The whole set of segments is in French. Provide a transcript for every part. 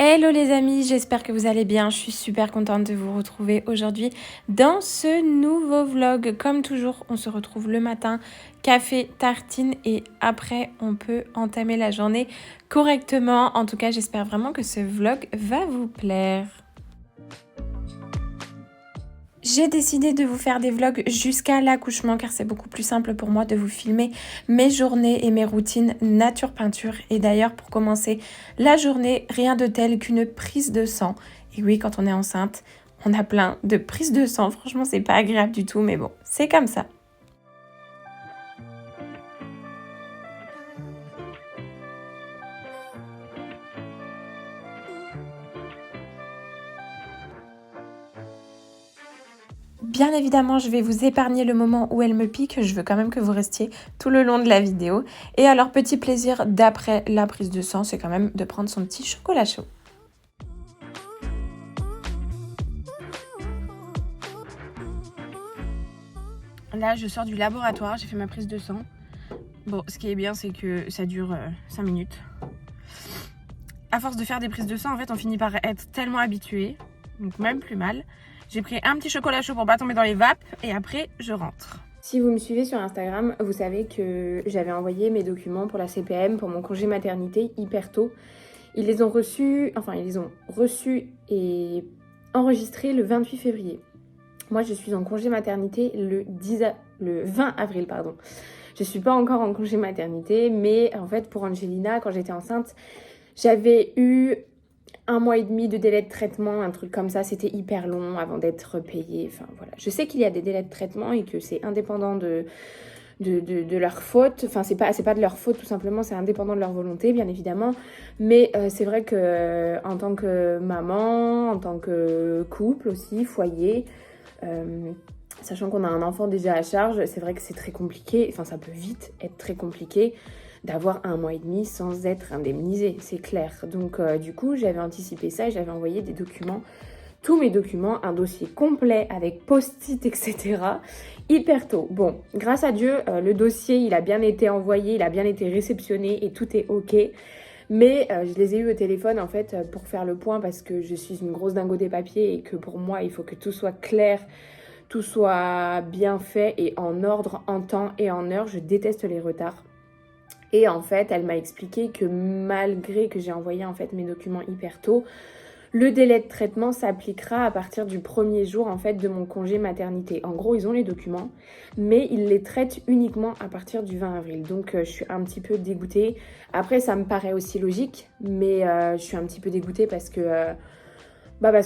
Hello les amis, j'espère que vous allez bien. Je suis super contente de vous retrouver aujourd'hui dans ce nouveau vlog. Comme toujours, on se retrouve le matin, café, tartine et après on peut entamer la journée correctement. En tout cas, j'espère vraiment que ce vlog va vous plaire. J'ai décidé de vous faire des vlogs jusqu'à l'accouchement car c'est beaucoup plus simple pour moi de vous filmer mes journées et mes routines nature peinture. Et d'ailleurs, pour commencer la journée, rien de tel qu'une prise de sang. Et oui, quand on est enceinte, on a plein de prises de sang. Franchement, c'est pas agréable du tout, mais bon, c'est comme ça. Bien évidemment, je vais vous épargner le moment où elle me pique. Je veux quand même que vous restiez tout le long de la vidéo. Et alors, petit plaisir d'après la prise de sang, c'est quand même de prendre son petit chocolat chaud. Là, je sors du laboratoire, j'ai fait ma prise de sang. Bon, ce qui est bien, c'est que ça dure 5 minutes. À force de faire des prises de sang, en fait, on finit par être tellement habitué, donc même plus mal. J'ai pris un petit chocolat chaud pour pas tomber dans les vapes et après, je rentre. Si vous me suivez sur Instagram, vous savez que j'avais envoyé mes documents pour la CPM, pour mon congé maternité, hyper tôt. Ils les ont reçus et enregistrés le 28 février. Moi, je suis en congé maternité le 20 avril, pardon. Je suis pas encore en congé maternité, mais en fait, pour Angelina, quand j'étais enceinte, j'avais eu 1 mois et demi de délai de traitement, un truc comme ça. C'était hyper long avant d'être payée. Enfin, voilà. Je sais qu'il y a des délais de traitement et que c'est indépendant de leur faute. Enfin, c'est pas de leur faute, tout simplement. C'est indépendant de leur volonté, bien évidemment. Mais c'est vrai que en tant que maman, en tant que couple aussi, foyer... sachant qu'on a un enfant déjà à charge, c'est vrai que c'est très compliqué, enfin ça peut vite être très compliqué d'avoir 1 mois et demi sans être indemnisé, c'est clair. Donc du coup, j'avais anticipé ça et j'avais envoyé des documents, tous mes documents, un dossier complet avec post-it, etc. hyper tôt. Bon, grâce à Dieu, le dossier, il a bien été envoyé, il a bien été réceptionné et tout est ok. Mais je les ai eus au téléphone en fait pour faire le point parce que je suis une grosse dingo des papiers et que pour moi, il faut que tout soit clair, tout soit bien fait et en ordre, en temps et en heure. Je déteste les retards. Et en fait, elle m'a expliqué que malgré que j'ai envoyé en fait mes documents hyper tôt, le délai de traitement s'appliquera à partir du premier jour en fait de mon congé maternité. En gros, ils ont les documents, mais ils les traitent uniquement à partir du 20 avril. Donc, je suis un petit peu dégoûtée. Après, ça me paraît aussi logique, mais je suis un petit peu dégoûtée parce que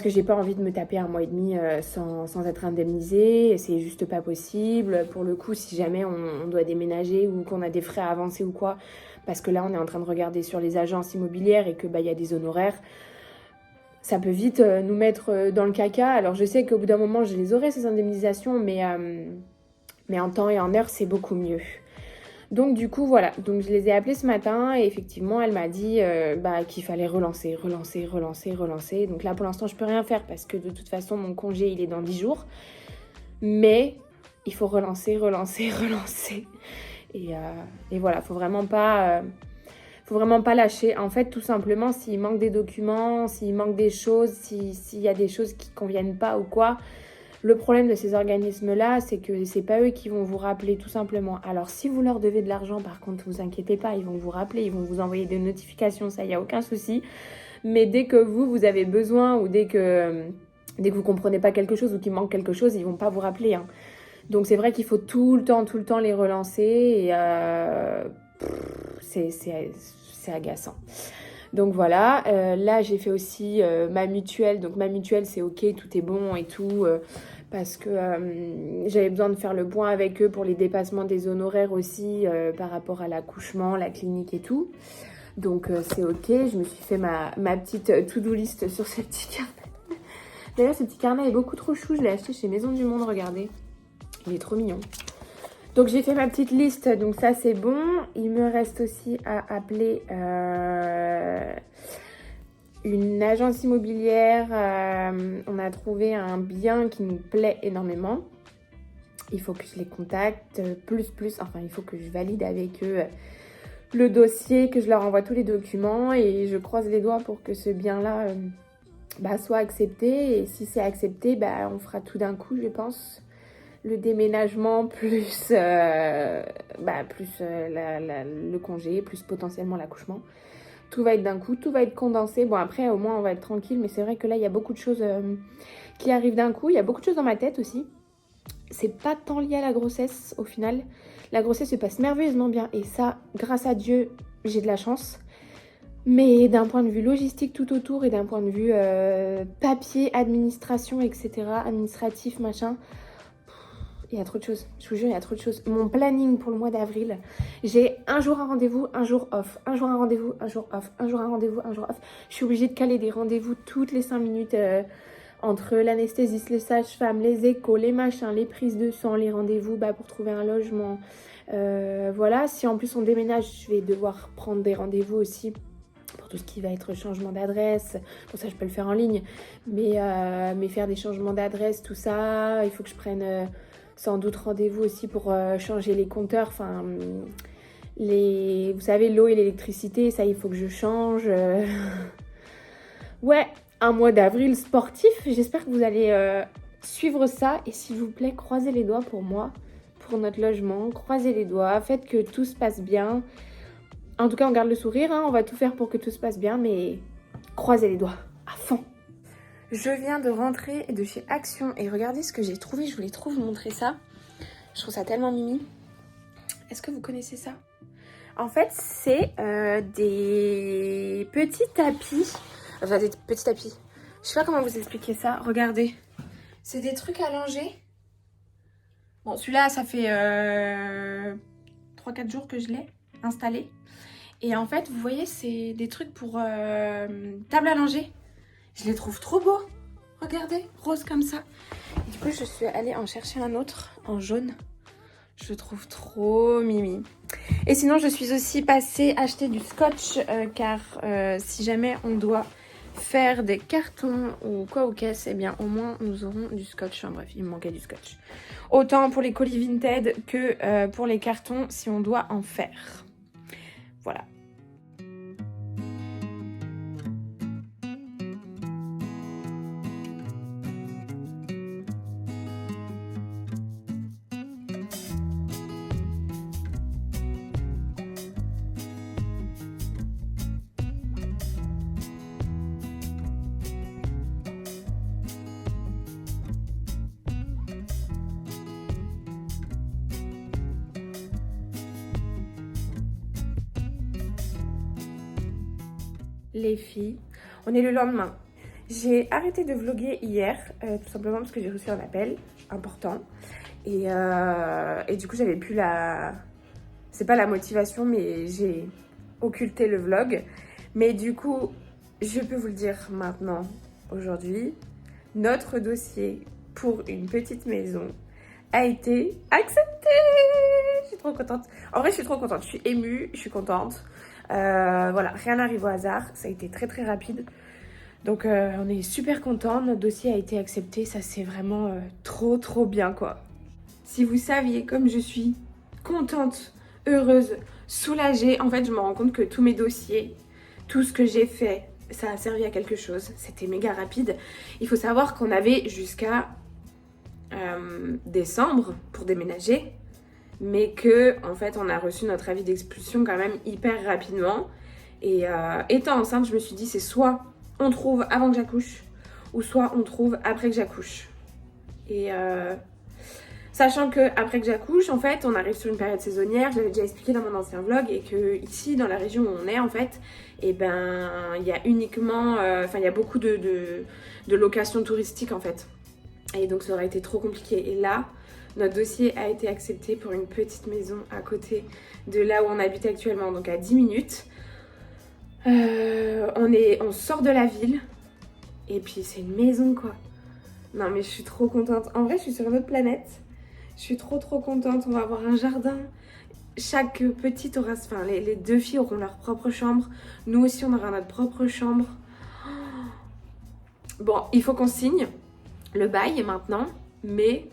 j'ai pas envie de me taper 1 mois et demi sans être indemnisée. C'est juste pas possible. Pour le coup, si jamais on doit déménager ou qu'on a des frais à avancer ou quoi, parce que là, on est en train de regarder sur les agences immobilières et que y a des honoraires, ça peut vite nous mettre dans le caca. Alors, je sais qu'au bout d'un moment, je les aurai, ces indemnisations, mais en temps et en heure, c'est beaucoup mieux. Donc du coup voilà, donc je les ai appelés ce matin et effectivement elle m'a dit qu'il fallait relancer. Donc là pour l'instant je peux rien faire parce que de toute façon mon congé il est dans 10 jours. Mais il faut relancer. Et voilà, faut vraiment pas lâcher. En fait tout simplement s'il manque des documents, s'il manque des choses, s'il y a des choses qui conviennent pas ou quoi... Le problème de ces organismes-là, c'est que c'est pas eux qui vont vous rappeler tout simplement. Alors si vous leur devez de l'argent, par contre, vous inquiétez pas, ils vont vous rappeler, ils vont vous envoyer des notifications, ça y a aucun souci. Mais dès que vous avez besoin ou dès que vous comprenez pas quelque chose ou qu'il manque quelque chose, ils vont pas vous rappeler. Hein. Donc c'est vrai qu'il faut tout le temps les relancer et c'est agaçant. Donc voilà, là j'ai fait aussi ma mutuelle. Donc ma mutuelle c'est ok, tout est bon et tout. Parce que j'avais besoin de faire le point avec eux pour les dépassements des honoraires aussi par rapport à l'accouchement, la clinique et tout. Donc c'est ok, je me suis fait ma petite to-do list sur ce petit carnet. D'ailleurs ce petit carnet est beaucoup trop chou, je l'ai acheté chez Maison du Monde, regardez. Il est trop mignon. Donc j'ai fait ma petite liste, donc ça c'est bon. Il me reste aussi à appeler une agence immobilière. On a trouvé un bien qui nous plaît énormément. Il faut que je les contacte, enfin il faut que je valide avec eux le dossier, que je leur envoie tous les documents et je croise les doigts pour que ce bien-là soit accepté. Et si c'est accepté, on fera tout d'un coup, je pense. Le déménagement plus, le congé, plus potentiellement l'accouchement. Tout va être d'un coup, tout va être condensé. Bon, après, au moins, on va être tranquille. Mais c'est vrai que là, il y a beaucoup de choses qui arrivent d'un coup. Il y a beaucoup de choses dans ma tête aussi. C'est pas tant lié à la grossesse, au final. La grossesse se passe merveilleusement bien. Et ça, grâce à Dieu, j'ai de la chance. Mais d'un point de vue logistique tout autour et d'un point de vue papier, administration, etc., administratif, machin... Il y a trop de choses, je vous jure, il y a trop de choses. Mon planning pour le mois d'avril, j'ai un jour un rendez-vous, un jour off. Un jour un rendez-vous, un jour off. Un jour un rendez-vous, un jour off. Je suis obligée de caler des rendez-vous toutes les 5 minutes entre l'anesthésiste, les sages-femmes, les échos, les machins, les prises de sang, les rendez-vous pour trouver un logement. Voilà, si en plus on déménage, je vais devoir prendre des rendez-vous aussi pour tout ce qui va être changement d'adresse. Pour ça, je peux le faire en ligne. Mais faire des changements d'adresse, tout ça, il faut que je prenne... sans doute rendez-vous aussi pour changer les compteurs, vous savez, l'eau et l'électricité, ça il faut que je change. Ouais, un mois d'avril sportif, j'espère que vous allez suivre ça et s'il vous plaît, croisez les doigts pour moi, pour notre logement, croisez les doigts, faites que tout se passe bien. En tout cas, on garde le sourire, on va tout faire pour que tout se passe bien, mais croisez les doigts, à fond. Je viens de rentrer de chez Action et regardez ce que j'ai trouvé. Je voulais trop vous montrer ça. Je trouve ça tellement mimi. Est-ce que vous connaissez ça? En fait, c'est des petits tapis. Enfin, des petits tapis. Je sais pas comment vous expliquer ça. Regardez. C'est des trucs allongés. Bon, celui-là, ça fait 3-4 jours que je l'ai installé. Et en fait, vous voyez, c'est des trucs pour table allongée. Je les trouve trop beaux. Regardez, rose comme ça. Et du coup, je suis allée en chercher un autre en jaune. Je le trouve trop mimi. Et sinon, je suis aussi passée acheter du scotch car si jamais on doit faire des cartons ou quoi aux caisses, eh bien au moins nous aurons du scotch. Enfin bref, il me manquait du scotch. Autant pour les colis Vinted que pour les cartons si on doit en faire. Voilà. Les filles, on est le lendemain. J'ai arrêté de vlogger hier, tout simplement parce que j'ai reçu un appel important. Et du coup, j'avais plus la... C'est pas la motivation, mais j'ai occulté le vlog. Mais du coup, je peux vous le dire maintenant, aujourd'hui, notre dossier pour une petite maison a été accepté. Je suis trop contente. En vrai, je suis trop contente. Je suis émue, je suis contente. Voilà, rien n'arrive au hasard. Ça a été très très rapide. Donc on est super contents. Notre dossier a été accepté. Ça c'est vraiment trop trop bien quoi. Si vous saviez comme je suis contente, heureuse, soulagée. En fait, je me rends compte que tous mes dossiers, tout ce que j'ai fait, ça a servi à quelque chose. C'était méga rapide. Il faut savoir qu'on avait jusqu'à décembre pour déménager. Mais que, en fait, on a reçu notre avis d'expulsion quand même hyper rapidement. Et étant enceinte, je me suis dit, c'est soit on trouve avant que j'accouche, ou soit on trouve après que j'accouche. Et sachant que après que j'accouche, en fait, on arrive sur une période saisonnière, je l'avais déjà expliqué dans mon ancien vlog, et que ici, dans la région où on est, en fait, et ben, il y a uniquement, il y a beaucoup de locations touristiques, en fait. Et donc, ça aurait été trop compliqué. Et là, notre dossier a été accepté pour une petite maison à côté de là où on habite actuellement, donc à 10 minutes. On sort de la ville et puis c'est une maison quoi. Non mais je suis trop contente. En vrai, je suis sur une autre planète. Je suis trop trop contente. On va avoir un jardin. Chaque petite aura, les deux filles auront leur propre chambre. Nous aussi, on aura notre propre chambre. Bon, il faut qu'on signe le bail maintenant, mais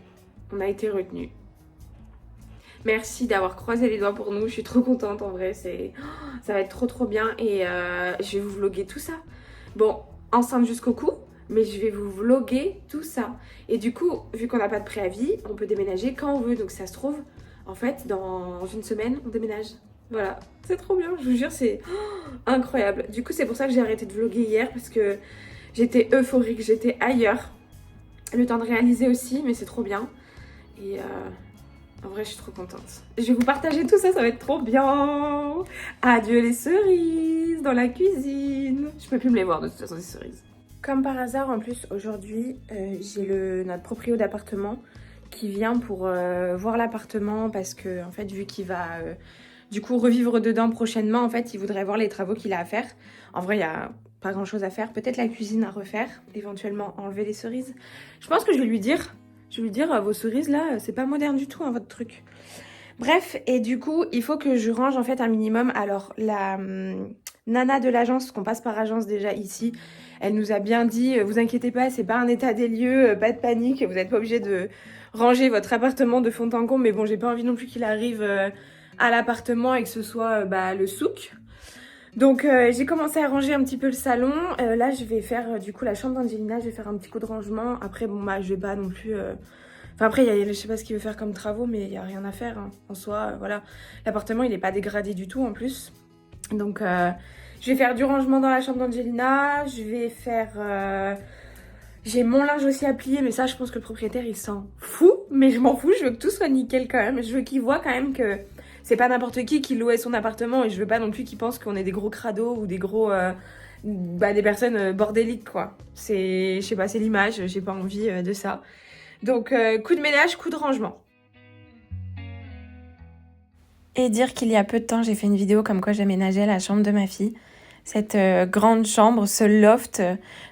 on a été retenus. Merci d'avoir croisé les doigts pour nous. Je suis trop contente en vrai. Ça va être trop bien. Et je vais vous vlogger tout ça. Bon, enceinte jusqu'au cou, mais je vais vous vlogger tout ça. Et du coup, vu qu'on n'a pas de préavis, on peut déménager quand on veut. Donc ça se trouve, en fait, dans une semaine, on déménage. Voilà, c'est trop bien. Je vous jure, c'est incroyable. Du coup, c'est pour ça que j'ai arrêté de vlogger hier parce que j'étais euphorique, j'étais ailleurs. Le temps de réaliser aussi, mais c'est trop bien. Et en vrai, je suis trop contente. Je vais vous partager tout ça, ça va être trop bien. Adieu les cerises dans la cuisine. Je peux plus me les voir de toute façon, ces cerises. Comme par hasard, en plus, aujourd'hui, j'ai notre proprio d'appartement qui vient pour voir l'appartement parce que, en fait, vu qu'il va du coup revivre dedans prochainement, en fait, il voudrait voir les travaux qu'il a à faire. En vrai, il y a pas grand chose à faire. Peut-être la cuisine à refaire, éventuellement enlever les cerises. Je pense que je vais lui dire. Je vais lui dire, vos cerises là, c'est pas moderne du tout, hein, votre truc. Bref, et du coup, il faut que je range en fait un minimum. Alors, la nana de l'agence, qu'on passe par agence déjà ici, elle nous a bien dit, vous inquiétez pas, c'est pas un état des lieux, pas de panique, vous n'êtes pas obligé de ranger votre appartement de fond en comble. Mais bon, j'ai pas envie non plus qu'il arrive à l'appartement et que ce soit le souk. Donc j'ai commencé à ranger un petit peu le salon. Là, je vais faire du coup la chambre d'Angelina, je vais faire un petit coup de rangement. Après, bon, je vais pas non plus... Enfin après, je sais pas ce qu'il veut faire comme travaux, mais il n'y a rien à faire, hein. En soi, voilà. L'appartement, il est pas dégradé du tout en plus. Donc je vais faire du rangement dans la chambre d'Angelina. Je vais faire... J'ai mon linge aussi à plier, mais ça, je pense que le propriétaire, il s'en fout. Mais je m'en fous, je veux que tout soit nickel quand même. Je veux qu'il voit quand même que c'est pas n'importe qui louait son appartement. Et je veux pas non plus qu'il pense qu'on est des gros crados ou des gros... des personnes bordéliques, quoi. Je sais pas, c'est l'image, j'ai pas envie de ça. Donc, coup de ménage, coup de rangement. Et dire qu'il y a peu de temps, j'ai fait une vidéo comme quoi j'aménageais la chambre de ma fille. Cette grande chambre, ce loft,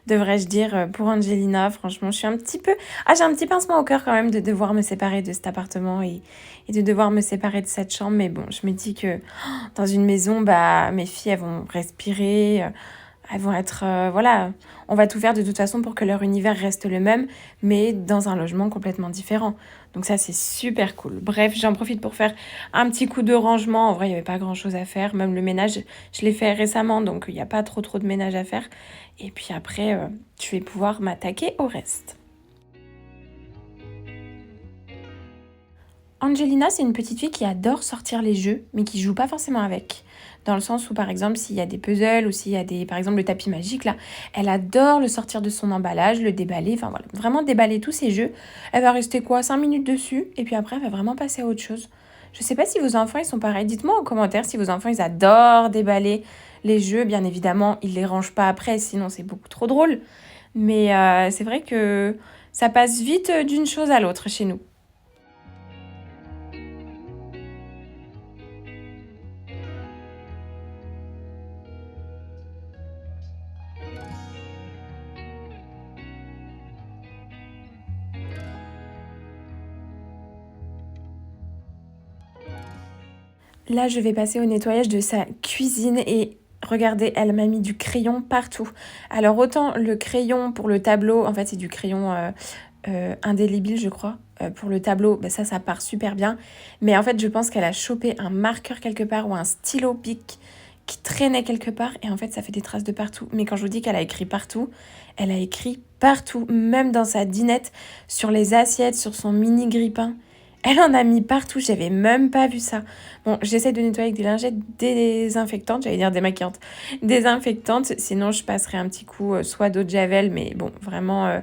devrais-je dire, pour Angelina. Franchement, je suis un petit peu... Ah, j'ai un petit pincement au cœur quand même de devoir me séparer de cet appartement et de devoir me séparer de cette chambre. Mais bon, je me dis que dans une maison, mes filles, elles vont respirer, elles vont être... voilà, on va tout faire de toute façon pour que leur univers reste le même, mais dans un logement complètement différent. Donc ça, c'est super cool. Bref, j'en profite pour faire un petit coup de rangement. En vrai, il n'y avait pas grand-chose à faire. Même le ménage, je l'ai fait récemment, donc il n'y a pas trop de ménage à faire. Et puis après, je vais pouvoir m'attaquer au reste. Angelina, c'est une petite fille qui adore sortir les jeux, mais qui joue pas forcément avec. Dans le sens où, par exemple, s'il y a des puzzles ou s'il y a par exemple, le tapis magique, là, elle adore le sortir de son emballage, le déballer, enfin voilà, vraiment déballer tous ses jeux. Elle va rester 5 minutes dessus, et puis après, elle va vraiment passer à autre chose. Je sais pas si vos enfants, ils sont pareils. Dites-moi en commentaire si vos enfants, ils adorent déballer les jeux. Bien évidemment, ils les rangent pas après, sinon c'est beaucoup trop drôle. Mais c'est vrai que ça passe vite d'une chose à l'autre chez nous. Là, je vais passer au nettoyage de sa cuisine et regardez, elle m'a mis du crayon partout. Alors autant le crayon pour le tableau, en fait c'est du crayon indélébile je crois. Pour le tableau, ça part super bien. Mais en fait je pense qu'elle a chopé un marqueur quelque part ou un stylo bic qui traînait quelque part et en fait ça fait des traces de partout. Mais quand je vous dis qu'elle a écrit partout, elle a écrit partout, même dans sa dinette, sur les assiettes, sur son mini grille-pain. Elle en a mis partout, j'avais même pas vu ça. Bon, j'essaie de nettoyer avec des lingettes désinfectantes, j'allais dire démaquillantes, désinfectantes, sinon je passerai un petit coup soit d'eau de javel, mais bon, vraiment,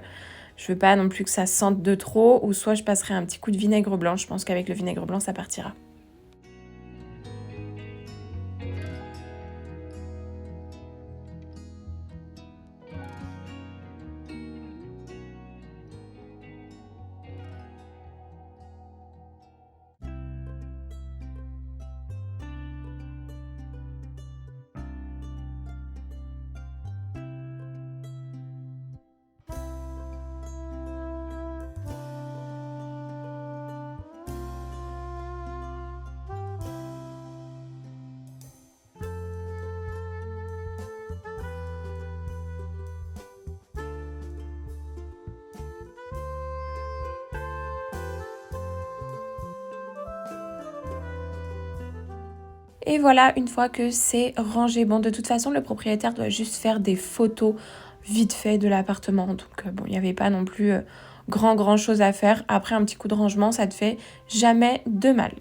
je veux pas non plus que ça sente de trop, ou soit je passerai un petit coup de vinaigre blanc, je pense qu'avec le vinaigre blanc ça partira. Et voilà, une fois que c'est rangé. Bon, de toute façon, le propriétaire doit juste faire des photos vite fait de l'appartement. Donc, bon, il n'y avait pas non plus grand chose à faire. Après, un petit coup de rangement, ça te fait jamais de mal.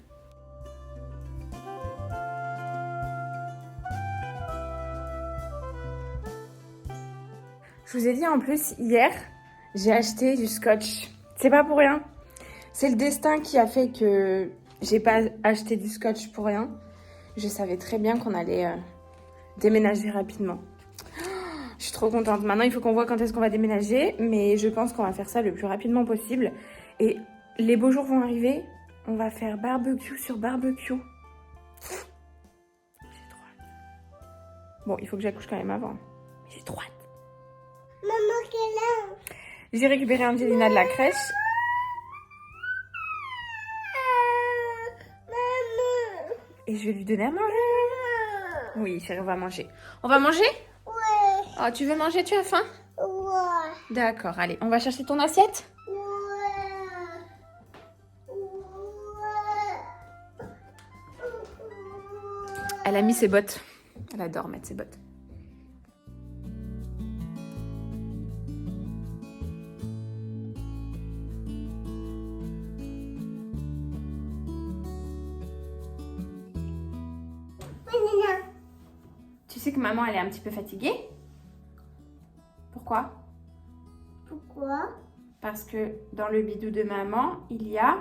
Je vous ai dit en plus, hier, j'ai acheté du scotch. C'est pas pour rien. C'est le destin qui a fait que j'ai pas acheté du scotch pour rien. Je savais très bien qu'on allait déménager rapidement. Je suis trop contente. Maintenant, il faut qu'on voit quand est-ce qu'on va déménager. Mais je pense qu'on va faire ça le plus rapidement possible. Et les beaux jours vont arriver. On va faire barbecue sur barbecue. J'ai trop hâte. Bon, il faut que j'accouche quand même avant. Mais j'ai trop hâte. Maman, qui est là? J'ai récupéré Angelina de la crèche. Maman. Et je vais lui donner à manger. Oui, chérie, on va manger. On va manger? Ouais. Oh, tu veux manger? Tu as faim? Ouais. D'accord, allez, on va chercher ton assiette? Ouais. Elle a mis ses bottes. Elle adore mettre ses bottes. Tu sais que maman, elle est un petit peu fatiguée? Pourquoi? Pourquoi? Parce que dans le bidou de maman, il y a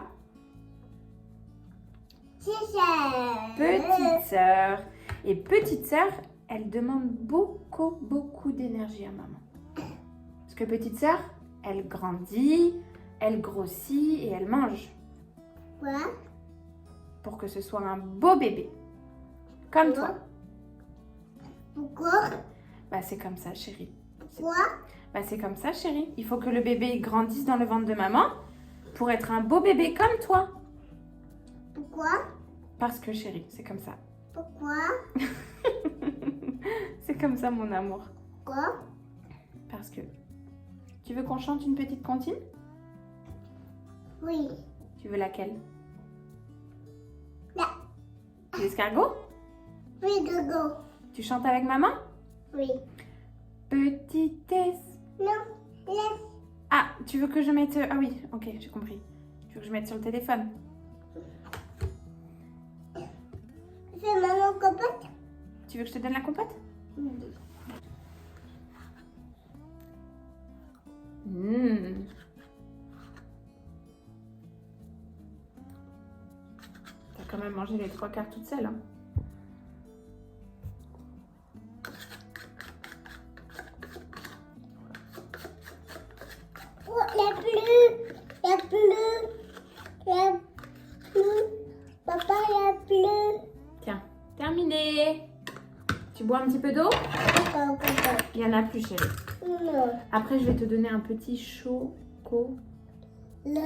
C'est ça. petite sœur. Et petite sœur, elle demande beaucoup d'énergie à maman. Parce que petite sœur, elle grandit, elle grossit et elle mange. Quoi? Pour que ce soit un beau bébé. Comme toi. Pourquoi? Bah c'est comme ça, chérie. Quoi? Bah c'est comme ça, chérie. Il faut que le bébé grandisse dans le ventre de maman pour être un beau bébé comme toi. Pourquoi? Parce que, chérie, c'est comme ça. Pourquoi? C'est comme ça, mon amour. Pourquoi? Parce que... Tu veux qu'on chante une petite comptine? Oui. Tu veux laquelle? Là. L'escargot? Oui, Gogo. Tu chantes avec maman? Oui. Petitesse. Non. Laisse. Ah, tu veux que je mette... Ah oui, ok, j'ai compris. Tu veux que je mette sur le téléphone? C'est maman copote? Tu veux que je te donne la compote? Oui. T'as quand même mangé les 3/4 toute seule, hein? Oh, la pluie. La pluie. La pluie. Papa, la pluie. Tiens, terminé. Tu bois un petit peu d'eau? Papa, copote. Il y en a plus, chérie. Non. Après, je vais te donner un petit choco. Là.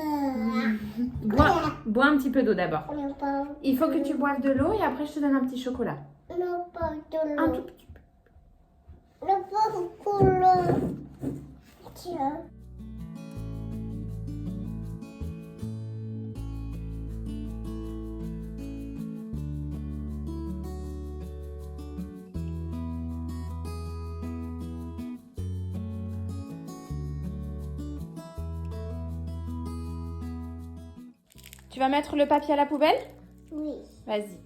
Bois un petit peu d'eau d'abord. Non, pas. Il faut que tu boives de l'eau et après, je te donne un petit chocolat. Non, pas de Un l'eau. tout petit peu. Non, pas beaucoup l'eau. Tiens. Tu vas mettre le papier à la poubelle? Oui. Vas-y.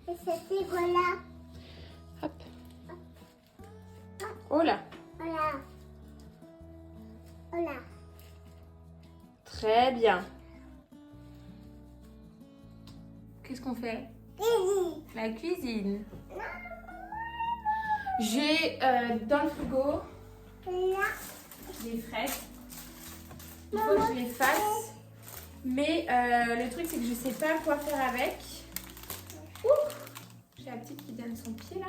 Et c'est voilà. Hop. Oh là. Voilà. Voilà. Très bien. Qu'est-ce qu'on fait? La cuisine. J'ai dans le frigo Là. des fraises. Il faut que je les fasse. Mais le truc, c'est que je sais pas quoi faire avec. J'ai la petite qui donne son pied là.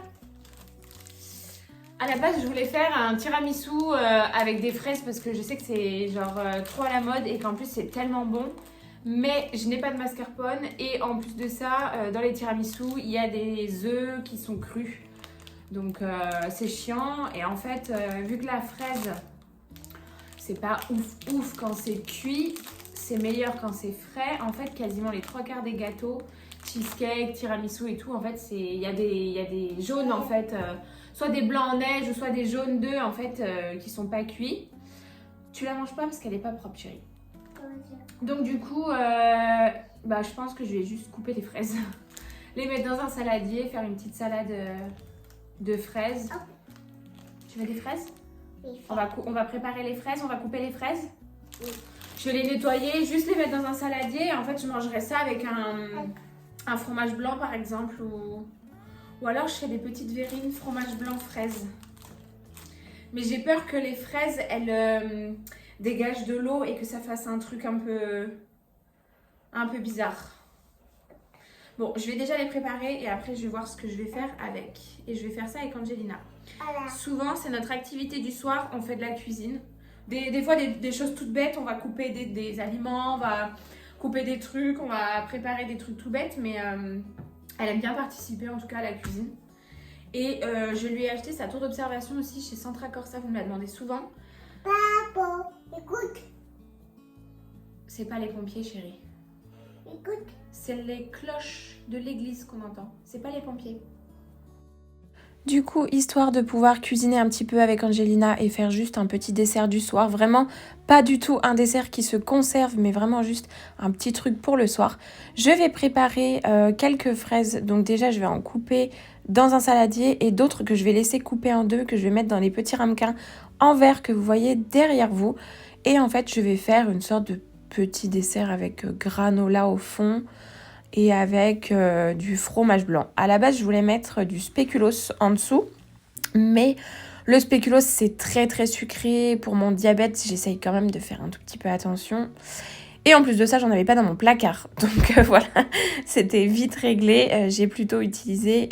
À la base, je voulais faire un tiramisu avec des fraises parce que je sais que c'est genre trop à la mode et qu'en plus c'est tellement bon. Mais je n'ai pas de mascarpone et en plus de ça, dans les tiramisu, il y a des œufs qui sont crus. Donc c'est chiant et en fait, vu que la fraise, c'est pas ouf quand c'est cuit. C'est meilleur quand c'est frais. En fait, quasiment les 3/4 des gâteaux, cheesecake, tiramisu et tout, en fait, il y a des jaunes, en fait, soit des blancs en neige ou soit des jaunes d'œufs, en fait, qui sont pas cuits. Tu la manges pas parce qu'elle est pas propre, chérie. Donc du coup, je pense que je vais juste couper les fraises. Les mettre dans un saladier, faire une petite salade de fraises. Tu veux des fraises? On va préparer les fraises, on va couper les fraises. Oui. Je vais les nettoyer, juste les mettre dans un saladier. En fait, je mangerai ça avec un fromage blanc, par exemple. Ou alors, je fais des petites verrines fromage blanc fraise. Mais j'ai peur que les fraises, elles dégagent de l'eau et que ça fasse un truc un peu bizarre. Bon, je vais déjà les préparer et après, je vais voir ce que je vais faire avec. Et je vais faire ça avec Angelina. Souvent, c'est notre activité du soir. On fait de la cuisine. Des fois, des choses toutes bêtes, on va couper des aliments, on va couper des trucs, on va préparer des trucs tout bêtes, mais elle aime bien participer en tout cas à la cuisine. Et je lui ai acheté sa tour d'observation aussi chez Centra Corsa, vous me la demandez souvent. Papa, écoute. C'est pas les pompiers, chérie. Écoute. C'est les cloches de l'église qu'on entend, c'est pas les pompiers. Du coup, histoire de pouvoir cuisiner un petit peu avec Angelina et faire juste un petit dessert du soir, vraiment pas du tout un dessert qui se conserve, mais vraiment juste un petit truc pour le soir. Je vais préparer quelques fraises, donc déjà je vais en couper dans un saladier et d'autres que je vais laisser couper en deux, que je vais mettre dans les petits ramequins en verre que vous voyez derrière vous. Et en fait, je vais faire une sorte de petit dessert avec granola au fond et avec du fromage blanc. À la base, je voulais mettre du spéculoos en dessous, mais le spéculoos, c'est très très sucré. Pour mon diabète, j'essaye quand même de faire un tout petit peu attention. Et en plus de ça, j'en avais pas dans mon placard. Donc voilà, c'était vite réglé. J'ai plutôt utilisé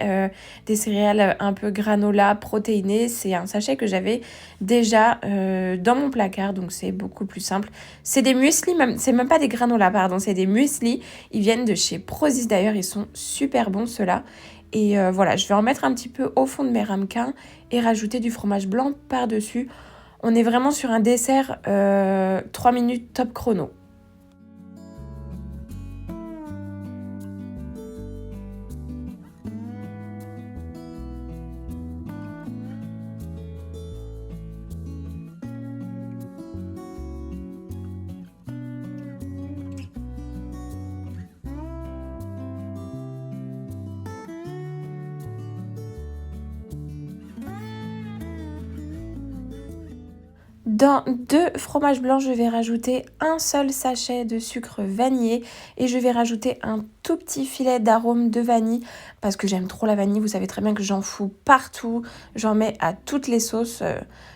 des céréales un peu granola protéinées. C'est un sachet que j'avais déjà dans mon placard, donc c'est beaucoup plus simple. C'est des muesli, c'est même pas des granola, pardon, c'est des muesli. Ils viennent de chez Prozis d'ailleurs, ils sont super bons ceux-là. Et voilà, je vais en mettre un petit peu au fond de mes ramequins et rajouter du fromage blanc par-dessus. On est vraiment sur un dessert 3 minutes top chrono. Dans 2 fromages blancs, je vais rajouter un seul sachet de sucre vanillé et je vais rajouter un tout petit filet d'arôme de vanille parce que j'aime trop la vanille. Vous savez très bien que j'en fous partout, j'en mets à toutes les sauces.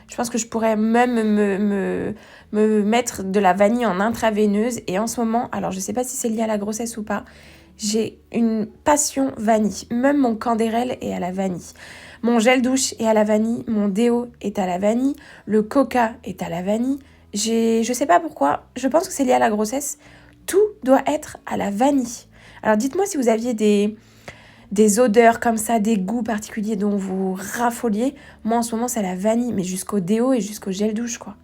Je pense que je pourrais même me mettre de la vanille en intraveineuse et en ce moment, alors je sais pas si c'est lié à la grossesse ou pas, j'ai une passion vanille. Même mon Candérel est à la vanille. Mon gel douche est à la vanille, mon déo est à la vanille, le coca est à la vanille. Je sais pas pourquoi, je pense que c'est lié à la grossesse. Tout doit être à la vanille. Alors dites-moi si vous aviez des odeurs comme ça, des goûts particuliers dont vous raffoliez. Moi en ce moment c'est la vanille, mais jusqu'au déo et jusqu'au gel douche quoi.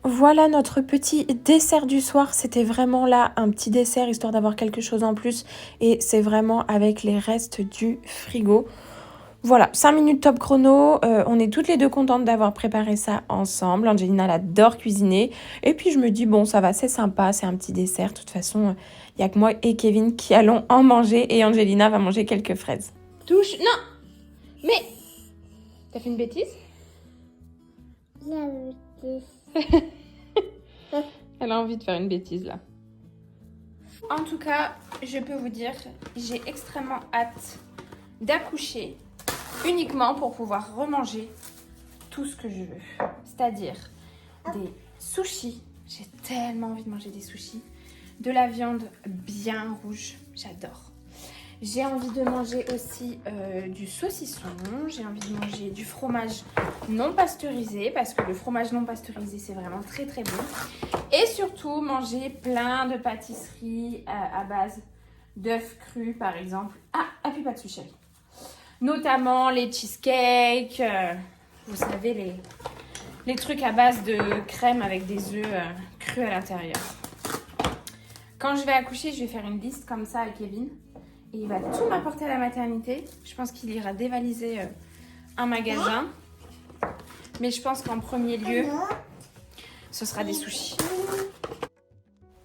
Voilà notre petit dessert du soir, c'était vraiment là un petit dessert histoire d'avoir quelque chose en plus et c'est vraiment avec les restes du frigo. Voilà, 5 minutes top chrono, on est toutes les deux contentes d'avoir préparé ça ensemble. Angelina elle adore cuisiner et puis je me dis bon ça va, c'est sympa, c'est un petit dessert. De toute façon, il n'y a que moi et Kevin qui allons en manger et Angelina va manger quelques fraises. Touche, non. Mais t'as fait une bêtise? Elle a envie de faire une bêtise là. En tout cas, je peux vous dire, j'ai extrêmement hâte d'accoucher uniquement pour pouvoir remanger tout ce que je veux. C'est-à-dire des sushis. J'ai tellement envie de manger des sushis. De la viande bien rouge, j'adore. J'ai envie de manger aussi du saucisson. J'ai envie de manger du fromage non pasteurisé parce que le fromage non pasteurisé, c'est vraiment très très bon. Et surtout, manger plein de pâtisseries à base d'œufs crus, par exemple. Ah, appuie pas dessus, chérie. Notamment les cheesecakes, vous savez, les trucs à base de crème avec des œufs crus à l'intérieur. Quand je vais accoucher, je vais faire une liste comme ça à Kevin. Et il va tout m'apporter à la maternité. Je pense qu'il ira dévaliser un magasin. Mais je pense qu'en premier lieu, ce sera des sushis.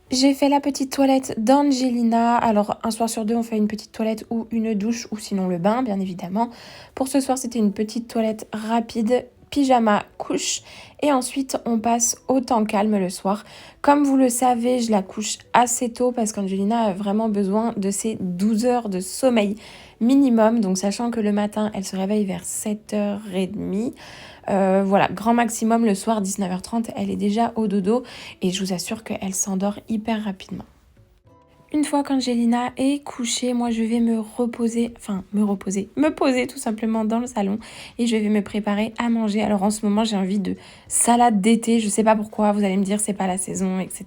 J'ai fait la petite toilette d'Angelina. Alors, un soir sur deux, on fait une petite toilette ou une douche ou sinon le bain, bien évidemment. Pour ce soir, c'était une petite toilette rapide, pyjama, couche. Et ensuite, on passe au temps calme le soir. Comme vous le savez, je la couche assez tôt parce qu'Angelina a vraiment besoin de ses 12 heures de sommeil minimum. Donc, sachant que le matin, elle se réveille vers 7h30. Voilà, grand maximum le soir, 19h30, elle est déjà au dodo. Et je vous assure qu'elle s'endort hyper rapidement. Une fois qu'Angelina est couchée, moi je vais me poser tout simplement dans le salon et je vais me préparer à manger. Alors en ce moment j'ai envie de salade d'été, je sais pas pourquoi, vous allez me dire c'est pas la saison, etc.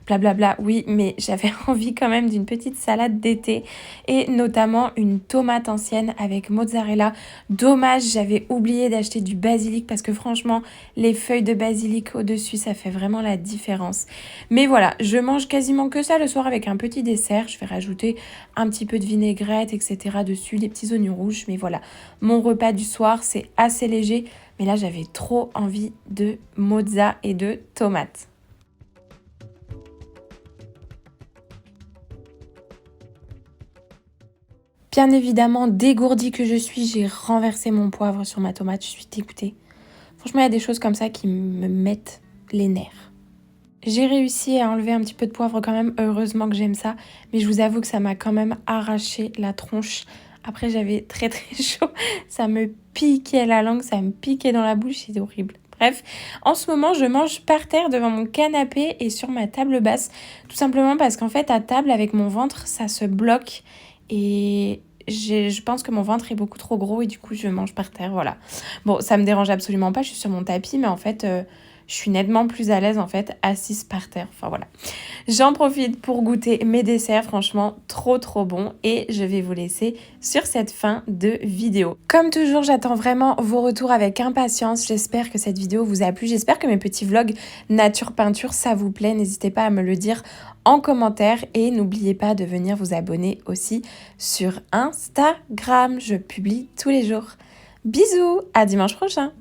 Blablabla, oui, mais j'avais envie quand même d'une petite salade d'été et notamment une tomate ancienne avec mozzarella. Dommage, j'avais oublié d'acheter du basilic parce que franchement, les feuilles de basilic au-dessus, ça fait vraiment la différence. Mais voilà, je mange quasiment que ça le soir avec un petit dessert. Je vais rajouter un petit peu de vinaigrette, etc. dessus, les petits oignons rouges. Mais voilà, mon repas du soir, c'est assez léger. Mais là, j'avais trop envie de mozza et de tomates. Bien évidemment, dégourdie que je suis, j'ai renversé mon poivre sur ma tomate. Je suis dégoûtée. Franchement, il y a des choses comme ça qui me mettent les nerfs. J'ai réussi à enlever un petit peu de poivre quand même, heureusement que j'aime ça. Mais je vous avoue que ça m'a quand même arraché la tronche. Après, j'avais très très chaud. Ça me piquait la langue, ça me piquait dans la bouche, c'était horrible. Bref, en ce moment, je mange par terre devant mon canapé et sur ma table basse. Tout simplement parce qu'en fait, à table, avec mon ventre, ça se bloque. Et je pense que mon ventre est beaucoup trop gros et du coup, je mange par terre, voilà. Bon, ça me dérange absolument pas, je suis sur mon tapis, mais en fait... je suis nettement plus à l'aise en fait assise par terre. Enfin voilà. J'en profite pour goûter mes desserts. Franchement, trop trop bon. Et je vais vous laisser sur cette fin de vidéo. Comme toujours, j'attends vraiment vos retours avec impatience. J'espère que cette vidéo vous a plu. J'espère que mes petits vlogs nature peinture, ça vous plaît. N'hésitez pas à me le dire en commentaire. Et n'oubliez pas de venir vous abonner aussi sur Instagram. Je publie tous les jours. Bisous, à dimanche prochain.